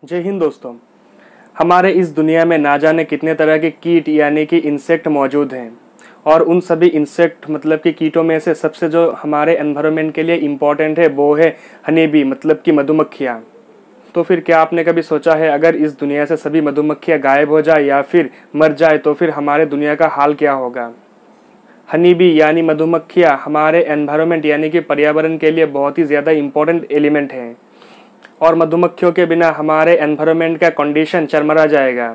जय हिंद दोस्तों। हमारे इस दुनिया में ना जाने कितने तरह के कीट यानी कि इंसेक्ट मौजूद हैं और उन सभी इंसेक्ट मतलब कि कीटों में से सबसे जो हमारे एनवायरनमेंट के लिए इम्पॉर्टेंट है वो है हनी बी मतलब कि मधुमक्खियाँ। तो फिर क्या आपने कभी सोचा है अगर इस दुनिया से सभी मधुमक्खियाँ गायब हो जाए या फिर मर जाए तो फिर हमारे दुनिया का हाल क्या होगा। हनी बी यानी मधुमक्खियाँ हमारे एनवायरनमेंट यानी कि पर्यावरण के लिए बहुत ही ज़्यादा इम्पोर्टेंट एलिमेंट हैं और मधुमक्खियों के बिना हमारे एनवायरनमेंट का कंडीशन चरमरा जाएगा।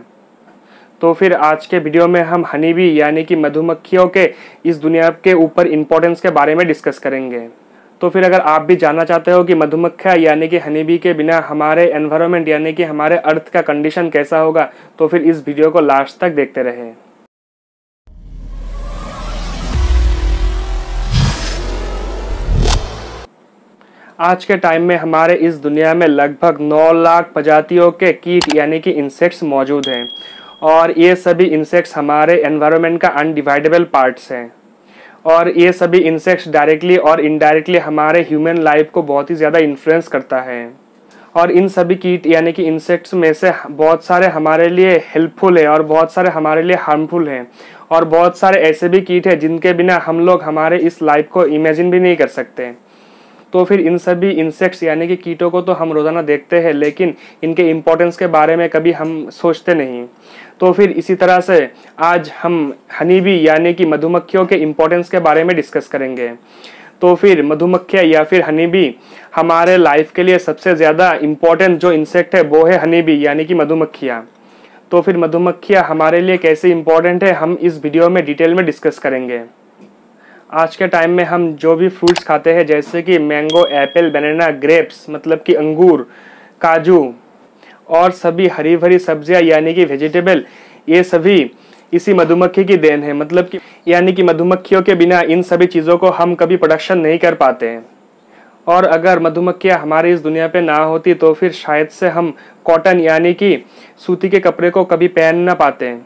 तो फिर आज के वीडियो में हम हनी बी यानी कि मधुमक्खियों के इस दुनिया के ऊपर इम्पोर्टेंस के बारे में डिस्कस करेंगे। तो फिर अगर आप भी जानना चाहते हो कि मधुमक्खियाँ यानी कि हनी बी के बिना हमारे एनवायरनमेंट यानी कि हमारे अर्थ का कंडीशन कैसा होगा तो फिर इस वीडियो को लास्ट तक देखते रहें। आज के टाइम में हमारे इस दुनिया में लगभग 9 लाख प्रजातियों के कीट यानी कि इंसेक्ट्स मौजूद हैं और ये सभी इंसेक्ट्स हमारे एनवायरनमेंट का अनडिवाइडेबल पार्ट्स हैं और ये सभी इंसेक्ट्स डायरेक्टली और इनडायरेक्टली हमारे ह्यूमन लाइफ को बहुत ही ज़्यादा इन्फ्लुएंस करता है। और इन सभी कीट यानी कि इंसेक्ट्स में से बहुत सारे हमारे लिए हेल्पफुल है और बहुत सारे हमारे लिए हार्मफुल हैं और बहुत सारे ऐसे भी कीट हैं जिनके बिना हम लोग हमारे इस लाइफ को इमेजिन भी नहीं कर सकते। तो फिर इन सभी इंसेक्ट्स यानी कि कीटों को तो हम रोज़ाना देखते हैं लेकिन इनके इम्पोर्टेंस के बारे में कभी हम सोचते नहीं। तो फिर इसी तरह से आज हम हनी बी यानी कि मधुमक्खियों के इम्पोर्टेंस के बारे में डिस्कस करेंगे। तो फिर मधुमक्खियाँ या फिर हनी बी हमारे लाइफ के लिए सबसे ज़्यादा इम्पोर्टेंट जो इंसेक्ट है वो है हनी बी यानी कि मधुमक्खियाँ। तो फिर मधुमक्खियाँ हमारे लिए कैसे इम्पोर्टेंट है हम इस वीडियो में डिटेल में डिस्कस करेंगे। आज के टाइम में हम जो भी फ्रूट्स खाते हैं जैसे कि मैंगो, एप्पल, बनाना, ग्रेप्स मतलब कि अंगूर, काजू और सभी हरी भरी सब्जियां यानी कि वेजिटेबल, ये सभी इसी मधुमक्खी की देन है। मतलब कि यानी कि मधुमक्खियों के बिना इन सभी चीज़ों को हम कभी प्रोडक्शन नहीं कर पाते हैं। और अगर मधुमक्खियाँ हमारी इस दुनिया पे ना होती तो फिर शायद से हम कॉटन यानी कि सूती के कपड़े को कभी पहन ना पाते हैं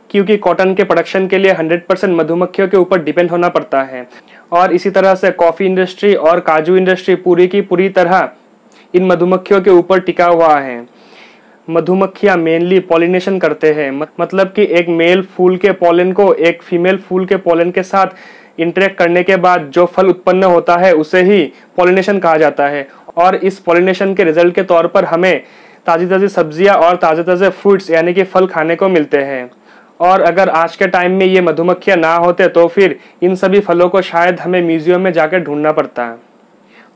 क्योंकि कॉटन के प्रोडक्शन के लिए 100% मधुमक्खियों के ऊपर डिपेंड होना पड़ता है। और इसी तरह से कॉफ़ी इंडस्ट्री और काजू इंडस्ट्री पूरी की पूरी तरह इन मधुमक्खियों के ऊपर टिका हुआ है। मधुमक्खियाँ मेनली पॉलिनेशन करते हैं मतलब कि एक मेल फूल के पॉलन को एक फीमेल फूल के पॉलन के साथ इंटरेक्ट करने के बाद जो फल उत्पन्न होता है उसे ही पॉलिनेशन कहा जाता है। और इस पॉलिनेशन के रिजल्ट के तौर पर हमें ताज़ी ताज़ी सब्जियाँ और ताज़े ताज़े फ्रूट्स यानी कि फल खाने को मिलते हैं। और अगर आज के टाइम में ये मधुमक्खियाँ ना होते तो फिर इन सभी फलों को शायद हमें म्यूजियम में जाकर ढूंढना पड़ता है।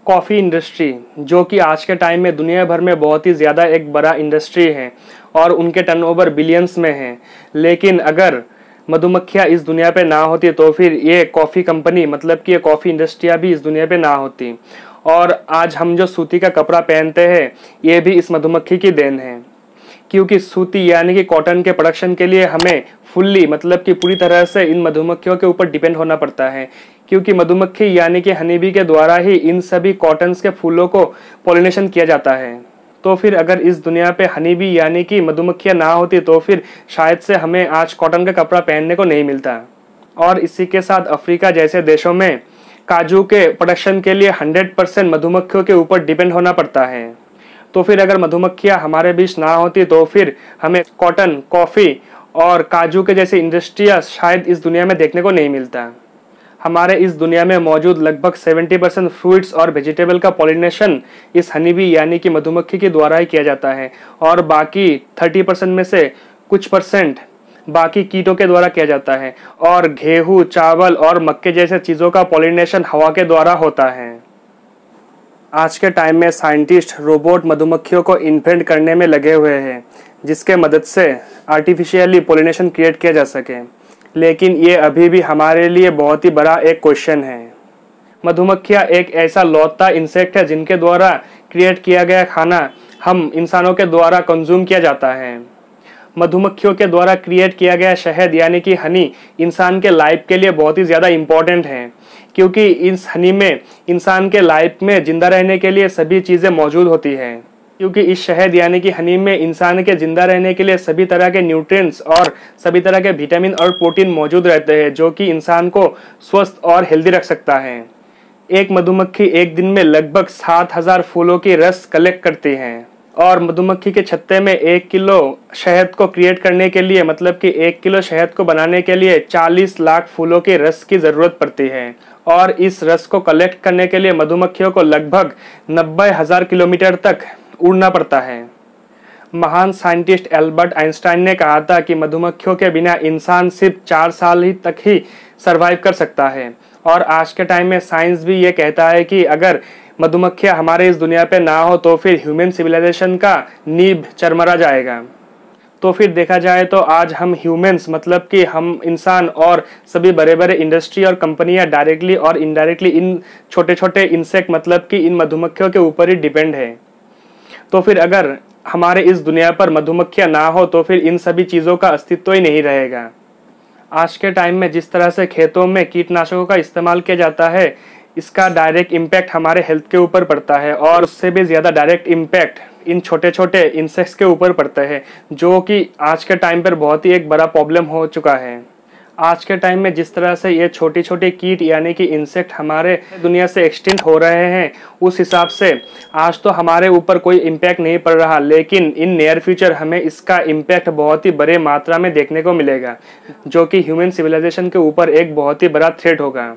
कॉफ़ी इंडस्ट्री जो कि आज के टाइम में दुनिया भर में बहुत ही ज़्यादा एक बड़ा इंडस्ट्री है और उनके टर्नओवर बिलियंस में है। लेकिन अगर मधुमक्खियाँ इस दुनिया पे ना होती तो फिर ये कॉफ़ी कंपनी मतलब कि ये कॉफ़ी इंडस्ट्रियाँ भी इस दुनिया पे ना होती। और आज हम जो सूती का कपड़ा पहनते हैं ये भी इस मधुमक्खी की देन है क्योंकि सूती यानी कि कॉटन के प्रोडक्शन के लिए हमें फुल्ली मतलब कि पूरी तरह से इन मधुमक्खियों के ऊपर डिपेंड होना पड़ता है क्योंकि मधुमक्खी यानी कि हनी बी के द्वारा ही इन सभी कॉटन्स के फूलों को पॉलिनेशन किया जाता है। तो फिर अगर इस दुनिया पे हनी बी यानी कि मधुमक्खियाँ ना होती तो फिर शायद से हमें आज कॉटन का कपड़ा पहनने को नहीं मिलता। और इसी के साथ अफ्रीका जैसे देशों में काजू के प्रोडक्शन के लिए 100% मधुमक्खियों के ऊपर डिपेंड होना पड़ता है। तो फिर अगर मधुमक्खियाँ हमारे बीच ना होती तो फिर हमें कॉटन, कॉफ़ी और काजू के जैसे इंडस्ट्रियाँ शायद इस दुनिया में देखने को नहीं मिलता। हमारे इस दुनिया में मौजूद लगभग 70% फ्रूट्स और वेजिटेबल का पॉलिनेशन इस हनी बी यानी कि मधुमक्खी के द्वारा ही किया जाता है और बाकी 30% में से कुछ परसेंट बाकी कीटों के द्वारा किया जाता है। और गेहूँ, चावल और मक्के जैसे चीज़ों का पॉलिनेशन हवा के द्वारा होता है। आज के टाइम में साइंटिस्ट रोबोट मधुमक्खियों को इन्वेंट करने में लगे हुए हैं जिसके मदद से आर्टिफिशियली पॉलिनेशन क्रिएट किया जा सके। लेकिन ये अभी भी हमारे लिए बहुत ही बड़ा एक क्वेश्चन है। मधुमक्खियाँ एक ऐसा लौता इंसेक्ट है जिनके द्वारा क्रिएट किया गया खाना हम इंसानों के द्वारा कंज्यूम किया जाता है। मधुमक्खियों के द्वारा क्रिएट किया गया शहद यानी कि हनी इंसान के लाइफ के लिए बहुत ही ज़्यादा इम्पोर्टेंट है क्योंकि इस हनी में इंसान के लाइफ में ज़िंदा रहने के लिए सभी चीज़ें मौजूद होती हैं क्योंकि इस शहद यानी कि हनी में इंसान के ज़िंदा रहने के लिए सभी तरह के न्यूट्रिएंट्स और सभी तरह के विटामिन और प्रोटीन मौजूद रहते हैं जो कि इंसान को स्वस्थ और हेल्दी रख सकता है। एक मधुमक्खी एक दिन में लगभग 7000 फूलों की रस कलेक्ट करती हैं और मधुमक्खी के छत्ते में 1 किलो शहद को क्रिएट करने के लिए, मतलब कि 1 किलो शहद को बनाने के लिए 40 लाख फूलों के रस की ज़रूरत पड़ती है। और इस रस को कलेक्ट करने के लिए मधुमक्खियों को लगभग 90,000 किलोमीटर तक उड़ना पड़ता है। महान साइंटिस्ट एल्बर्ट आइंस्टाइन ने कहा था कि मधुमक्खियों के बिना इंसान सिर्फ 4 साल ही तक ही सरवाइव कर सकता है। और आज के टाइम में साइंस भी ये कहता है कि अगर मधुमक्खियां हमारे इस दुनिया पे ना हो तो फिर ह्यूमन सिविलाइजेशन का नींव चरमरा जाएगा। तो फिर देखा जाए तो आज हम ह्यूमंस, मतलब कि हम इंसान और सभी बड़े बड़े इंडस्ट्री और कंपनियां डायरेक्टली और इनडायरेक्टली इन छोटे छोटे इंसेक्ट, मतलब कि इन मधुमक्खियों के ऊपर ही डिपेंड है। तो फिर अगर हमारे इस दुनिया पर मधुमक्खियां ना हो तो फिर इन सभी चीज़ों का अस्तित्व ही नहीं रहेगा। आज के टाइम में जिस तरह से खेतों में कीटनाशकों का इस्तेमाल किया जाता है, इसका डायरेक्ट इम्पैक्ट हमारे हेल्थ के ऊपर पड़ता है और उससे भी ज़्यादा डायरेक्ट इम्पैक्ट इन छोटे छोटे इंसेक्ट्स के ऊपर पड़ता है, जो कि आज के टाइम पर बहुत ही एक बड़ा प्रॉब्लम हो चुका है। आज के टाइम में जिस तरह से ये छोटी छोटी कीट यानी कि इंसेक्ट हमारे दुनिया से एक्सटिंक्ट हो रहे हैं, उस हिसाब से आज तो हमारे ऊपर कोई इम्पैक्ट नहीं पड़ रहा, लेकिन इन नियर फ्यूचर हमें इसका इम्पैक्ट बहुत ही बड़े मात्रा में देखने को मिलेगा, जो कि ह्यूमन सिविलाइजेशन के ऊपर एक बहुत ही बड़ा थ्रेट होगा।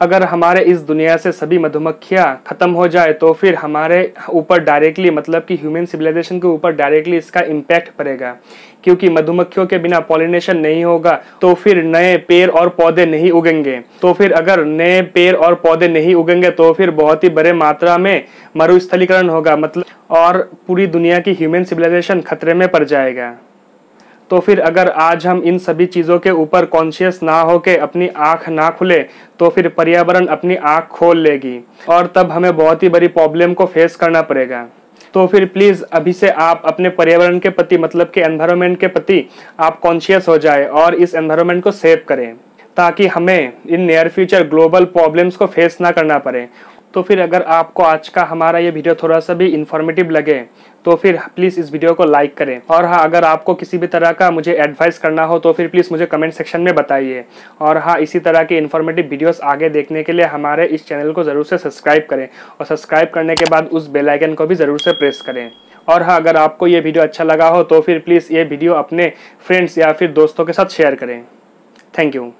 अगर हमारे इस दुनिया से सभी मधुमक्खियाँ ख़त्म हो जाए तो फिर हमारे ऊपर डायरेक्टली, मतलब कि ह्यूमन सिविलाइजेशन के ऊपर डायरेक्टली इसका इम्पैक्ट पड़ेगा, क्योंकि मधुमक्खियों के बिना पॉलिनेशन नहीं होगा तो फिर नए पेड़ और पौधे नहीं उगेंगे। तो फिर अगर नए पेड़ और पौधे नहीं उगेंगे तो फिर बहुत ही बड़े मात्रा में मरुस्थलीकरण होगा, मतलब और पूरी दुनिया की ह्यूमन सिविलाइजेशन खतरे में पड़ जाएगा। तो फिर अगर आज हम इन सभी चीज़ों के ऊपर कॉन्शियस ना होके अपनी आँख ना खुले तो फिर पर्यावरण अपनी आँख खोल लेगी और तब हमें बहुत ही बड़ी प्रॉब्लम को फेस करना पड़ेगा। तो फिर प्लीज़ अभी से आप अपने पर्यावरण के प्रति, मतलब कि एनवायरनमेंट के प्रति आप कॉन्शियस हो जाए और इस एनवायरनमेंट को सेव करें, ताकि हमें in near future global problems को फेस ना करना पड़े। तो फिर अगर आपको आज का हमारा ये वीडियो थोड़ा सा भी इन्फॉर्मेटिव लगे तो फिर प्लीज़ इस वीडियो को लाइक करें। और हाँ, अगर आपको किसी भी तरह का मुझे एडवाइस करना हो तो फिर प्लीज़ मुझे कमेंट सेक्शन में बताइए। और हाँ, इसी तरह के इन्फॉर्मेटिव वीडियोस आगे देखने के लिए हमारे इस चैनल को ज़रूर से सब्सक्राइब करें और सब्सक्राइब करने के बाद उस बेल आइकन को भी ज़रूर से प्रेस करें। और हाँ, अगर आपको ये वीडियो अच्छा लगा हो तो फिर प्लीज़ ये वीडियो अपने फ्रेंड्स या फिर दोस्तों के साथ शेयर करें। Thank you.